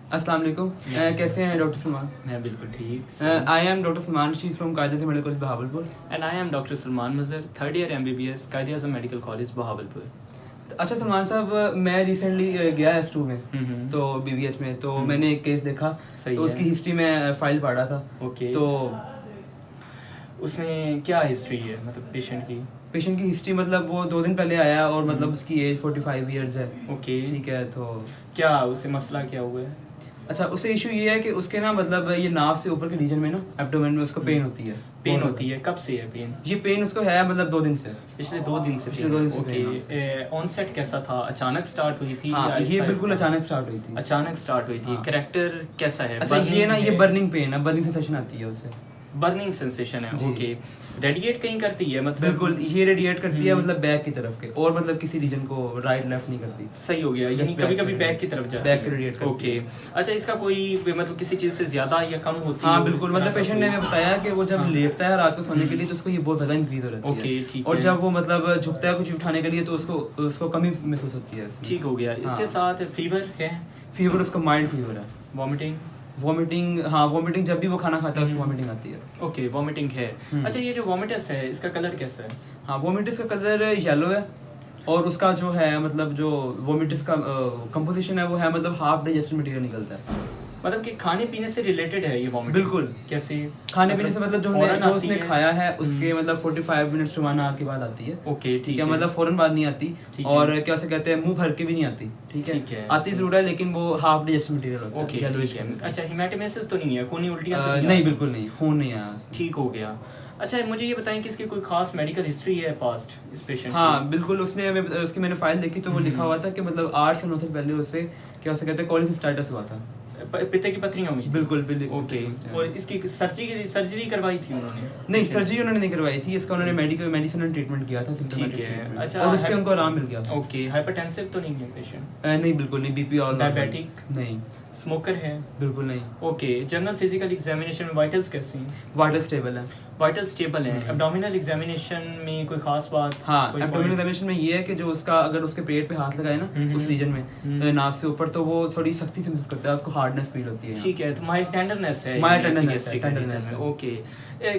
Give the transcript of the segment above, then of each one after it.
अस्सलाम वालेकुम। कैसे हैं डॉक्टर सलमान? मैं बिल्कुल ठीक। I am doctor Salman, she is from Quaid-e medical college Bahawalpur. And I am doctor Salman Mazhar, third year MBBS Quaid-e Azam medical college Bahawalpur. अच्छा सलमान साहब, मैं रिसेंटली गया S2 में, तो BBH में, तो मैंने एक केस देखा, तो उसकी हिस्ट्री में फाइल पढ़ा था। ओके, तो उसमें क्या हिस्ट्री है, मतलब पेशेंट की हिस्ट्री, मतलब वो 2 दिन पहले आया और मतलब उसकी एज 45 ईयर्स है। ओके, ठीक है। तो क्या उसे मसला क्या हुआ है? अच्छा, उससे इशू ये है कि उसके ना मतलब ये नाभ से ऊपर के रीजन में ना, एब्डोमेन में उसको पेन होती है। पेन होती है? कब से है पेन? ये पेन उसको है मतलब 2 दिन से। पिछले 2 दिन से? पिछले 2 दिन से। ओके, ऑनसेट कैसा था? अचानक स्टार्ट हुई थी? हाँ, ये बिल्कुल अचानक स्टार्ट हुई थी। अचानक स्टार्ट हुई थी। कैरेक्टर कैसा है? अच्छा, ये ना ये बर्निंग पेन है, बर्निंग सेंसेशन आती है उससे। बर्निंग सेंसेशन है, ओके। रेडिएट कहीं करती है मतलब? बिल्कुल, ये रेडिएट करती है मतलब बैक की तरफ के, और मतलब किसी रीजन को राइट लेफ्ट नहीं करती। सही हो गया, यानी कभी कभी बैक की तरफ जाती है। बैक रेडिएट करती ओके। अच्छा, इसका कोई मतलब किसी चीज से ज्यादा या कम होती है? हाँ बिल्कुल, मतलब पेशेंट ने हमें बताया कि वो जब लेटता है रात को सोने के लिए तो उसको ये बहुत ज्यादा इंक्रीज हो जाती है। ओके, ठीक है। और जब वो मतलब झुकता है कुछ उठाने के लिए तो उसको कमी महसूस होती है। ठीक हो गया। इसके साथ फीवर है? फीवर उसको माइल्ड फीवर है। वॉमिटिंग? हाँ, वॉमिटिंग जब भी वो खाना खाता है उसको वॉमिटिंग आती है। ओके, वॉमिटिंग है। अच्छा, ये जो वॉमिटस है इसका कलर कैसा है? हाँ, वॉमिटस का कलर येलो है, और उसका जो है मतलब जो वॉमिटस का कंपोजिशन है वो है मतलब हाफ डाइजेस्टेड मटेरियल निकलता है। मतलब कि खाने पीने से रिलेटेड है ये वॉमिटिंग? बिल्कुल। कैसे? खाने पीने से मतलब जो उसने खाया है उसके मतलब 45 मिनट्स टू 1 आवर के बाद आती है। ओके, ठीक है। मतलब फौरन बाद नहीं आती, और क्या से कहते हैं मुंह भर के भी नहीं आती। ठीक है। आती जरूर है लेकिन वो हाफ डाइजेस्टेड मटेरियल होता है। ओके, ठीक है। अच्छा, हेमाटोमेसिस तो नहीं है? खूनी उल्टियां तो नहीं, बिल्कुल नहीं, खून नहीं आया। ठीक हो गया। अच्छा, मुझे ये बताएं कि इसकी कोई खास मेडिकल हिस्ट्री है पास्ट इस पेशेंट की? हाँ बिल्कुल, उसकी मैंने फाइल देखी तो वो लिखा हुआ था कि मतलब 8 से 9 साल पहले उससे क्या से कहते हैं कोलिसिस्टाइटिस हुआ था। पित्ते की पथरियां हुई? बिल्कुल। ओके। और इसकी सर्जरी करवाई थी उन्होंने? नहीं, सर्जरी उन्होंने नहीं करवाई थी, इसका उन्होंने मेडिसिनल ट्रीटमेंट किया था। ठीक है। अच्छा, और उससे उनको आराम मिल गया था। ओके। हाइपरटेंसिव तो नहीं है पेशेंट? नहीं, बिल्कुल नहीं। बीपी और डायबिटिक? नहीं। स्मोकर है? बिल्कुल नहीं। ओके। जनरल फिजिकल एग्जामिनेशन में वाइटल्स कैसे हैं? वाइटल स्टेबल है। वाइटल स्टेबल है। एब्डोमिनल एग्जामिनेशन में कोई खास बात? हाँ, एब्डोमिनल एग्जामिनेशन में ये है कि जो उसका अगर उसके पेट पे हाथ लगाए ना उस रीजन में नाभ से ऊपर, तो वो थोड़ी सख्ती से महसूस करता है, उसको हार्डनेस फील होती है। ठीक है, तो माइल्ड टेंडरनेस है? ओके।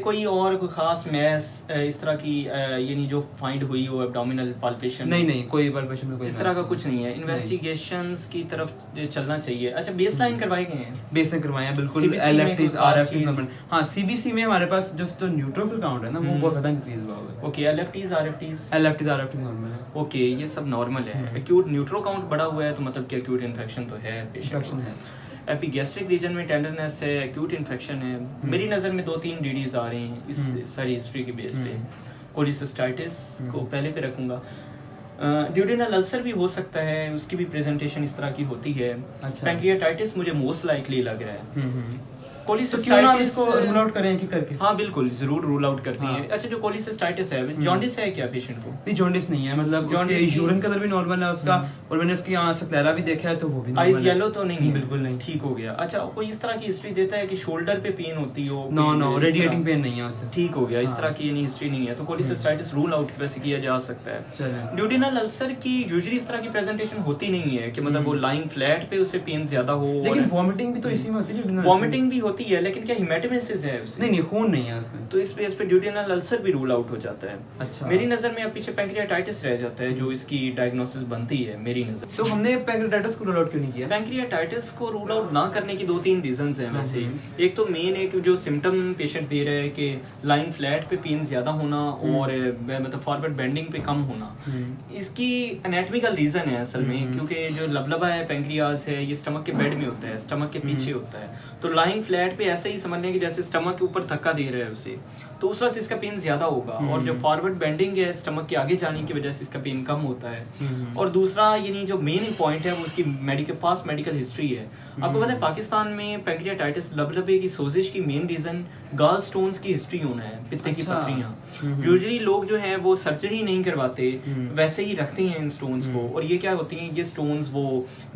कोई और कोई खास मैस इस तरह की यानी जो फाइंड हुई हो एब्डोमिनल पाल्पेशन? नहीं, कोई पाल्पेशन में कोई इस तरह का कुछ नहीं है। इन्वेस्टिगेशंस की तरफ चलना चाहिए। अच्छा, बेसलाइन करवाए गए हैं? बेसलाइन करवाए हैं बिल्कुल। LFTs RFTs। हाँ, CBC में हमारे पास जो न्यूट्रोफिल काउंट है ना वो बहुत ज्यादा इंक्रीज हुआ है। ओके। LFTs RFTs नॉर्मल है। ओके, ये सब नॉर्मल है। एक्यूट न्यूट्रो काउंट बढ़ा हुआ है तो मतलब कि एक्यूट इन्फेक्शन तो है इन्फेक्शन है। एपिगैस्ट्रिक रीजन में टेंडरनेस है, एक्यूट इन्फेक्शन है। मेरी नज़र में 2-3 DDs आ रहे हैं इस सारी हिस्ट्री के बेस पे। कोलिसिस्टाइटिस को पहले पे रखूंगा। ड्यूडेनल अल्सर भी हो सकता है, उसकी भी प्रेजेंटेशन इस तरह की होती है। पैंक्रियाटाइटिस मुझे मोस्ट लाइकली लग रहा है। कोलिसिस्टाइटिस को रूल आउट करें कि करके? हाँ बिल्कुल, जरूर रूल आउट करती हैं। अच्छा, जो कोलिसिस्टाइटिस है, जॉन्डिस है क्या पेशेंट को? नहीं, जॉन्डिस नहीं है, मतलब उसके यूरिन कलर भी नॉर्मल है उसका, और मैंने उसकी आंख से क्लैरा भी देखा है तो वो भी नॉर्मल है। आइज येलो तो नहीं है? बिल्कुल नहीं। ठीक हो गया। अच्छा, कोई इस तरह की हिस्ट्री देता है कि शोल्डर पे पेन होती हो? नो, रेडिएटिंग पेन नहीं है उससे। ठीक हो गया। इस तरह की हिस्ट्री नहीं है तो कोलिसिस्टाइटिस रूल आउट वैसे किया जा सकता है। ड्यूडेनल अल्सर की यूजुअली इस तरह की प्रेजेंटेशन होती नहीं है कि मतलब वो लाइंग फ्लैट पे उससे पेन ज्यादा हो। लेकिन वॉमिटिंग भी तो इसी में होती है। वॉमिटिंग भी होती है, लेकिन क्या हेमाटोमेसिस है उसे? नहीं, खून नहीं है उसमें, तो इस बेस पे ड्यूडेनल अल्सर भी रूल आउट हो जाता है। अच्छा। मेरी नजर में अब पीछे पैंक्रियाटाइटिस रह जाता है जो इसकी डायग्नोसिस बनती है मेरी नजर। तो हमने पैंक्रियाटाइटिस को रूल आउट क्यों नहीं किया? पैंक्रियाटाइटिस को रूल आउट ना करने की 2-3 रीजंस हैं वैसे। एक तो मेन एक जो सिम्टम पेशेंट दे रहा है कि लाइन फ्लैट पे पेन ज्यादा होना और मतलब फॉरवर्ड बेंडिंग पे कम होना। इसकी एनाटॉमिकल रीजन है असल में, क्योंकि जो लबलबा है पैंक्रियाज है ये स्टमक के बेड में होता है, स्टमक के पीछे होता है। तो लाइन फ्लैट पे ऐसे ही समझने की जैसे स्टमक के ऊपर धक्का दे रहा है उसे, तो उस वक्त इसका पेन ज्यादा होगा। और जो फॉरवर्ड बेंडिंग है स्टमक के आगे जाने की वजह से इसका पेन कम होता है। और दूसरा यानी जो मेन पॉइंट है वो उसकी मेडिकल हिस्ट्री है। आपको पता है पाकिस्तान में पैंक्रियाटाइटिस लबलबे की सोजिश की मेन रीजन गाल स्टोन्स की हिस्ट्री होना है, पित्ते की पथरियां। यूजुअली लोग जो हैं वो सर्जरी नहीं करवाते, वैसे ही रखते हैं इन स्टोन्स को। और ये क्या होती हैं, ये स्टोन्स वो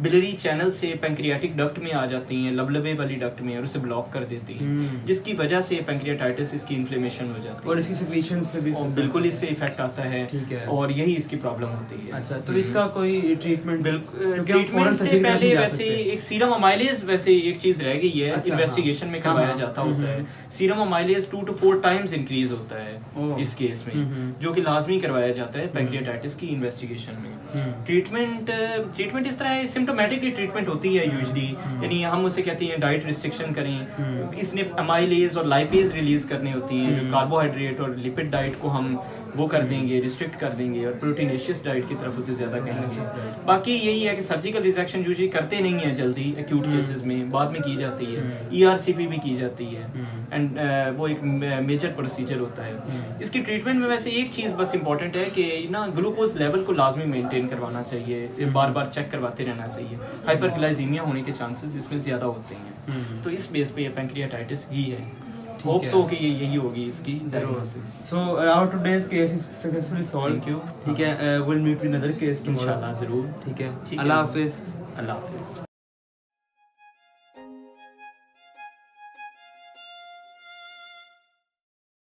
बिलरी चैनल से पैंक्रियाटिक डक्ट में आ जाती हैं, लबलबे वाली डक्ट में, और उसे ब्लॉक ब्लॉक कर देती हैं, जिसकी वजह से पैंक्रियाटाइटिस, इसकी इन्फ्लेमेशन हो जाती है और इसकी सिक्रीशंस पे भी बिल्कुल इससे इफेक्ट आता है। ठीक है। और यही इसकी प्रॉब्लम होती है। अच्छा, तो इसका कोई ट्रीटमेंट? बिल्कुल, ट्रीटमेंट से पहले वैसे एक सीरम अमाइलेज, वैसे एक चीज रह गई है, इन्वेस्टिगेशन में करवाया जाता होता है। Serum amylase 2 to 4 times increase होता है इस केस में, जो कि लाजमी करवाया जाता है पैंक्रियाटाइटिस की इन्वेस्टिगेशन में। ट्रीटमेंट इस तरह सिम्टोमेटिक ट्रीटमेंट होती है यूजुअली, यानी हम उसे कहते हैं डाइट रिस्ट्रिक्शन करें, इसने अमाइलेज और लाइपेज रिलीज करनी होती हैं, कार्बोहाइड्रेट और लिपिड डाइट को हम वो कर देंगे, रिस्ट्रिक्ट कर देंगे, और प्रोटीनेशियस डाइट की तरफ उसे ज्यादा कहेंगे। बाकी यही है कि सर्जिकल रिसेक्शन यूजुअली करते नहीं है जल्दी, एक्यूट केसेस में बाद में की जाती है, ERCP भी की जाती है, एंड वो एक मेजर प्रोसीजर होता है। इसकी ट्रीटमेंट में वैसे एक चीज़ बस इंपॉर्टेंट है कि ना ग्लूकोज लेवल को लाजमी मेंटेन करवाना चाहिए, बार बार चेक करवाते रहना चाहिए। हाइपरग्लाइसीमिया होने के चांसेस इसमें ज़्यादा होते हैं, तो इस बेस पे ये पैंक्रियाटाइटिस ही है। होप सो कि यही होगी इसकी diagnosis. So our today's case is successfully solve. Thank you. ठीक है, will meet with another case tomorrow इंशाल्लाह ज़रूर। ठीक है, ठीक है। अल्लाह हाफिज़। अल्लाह हाफिज़।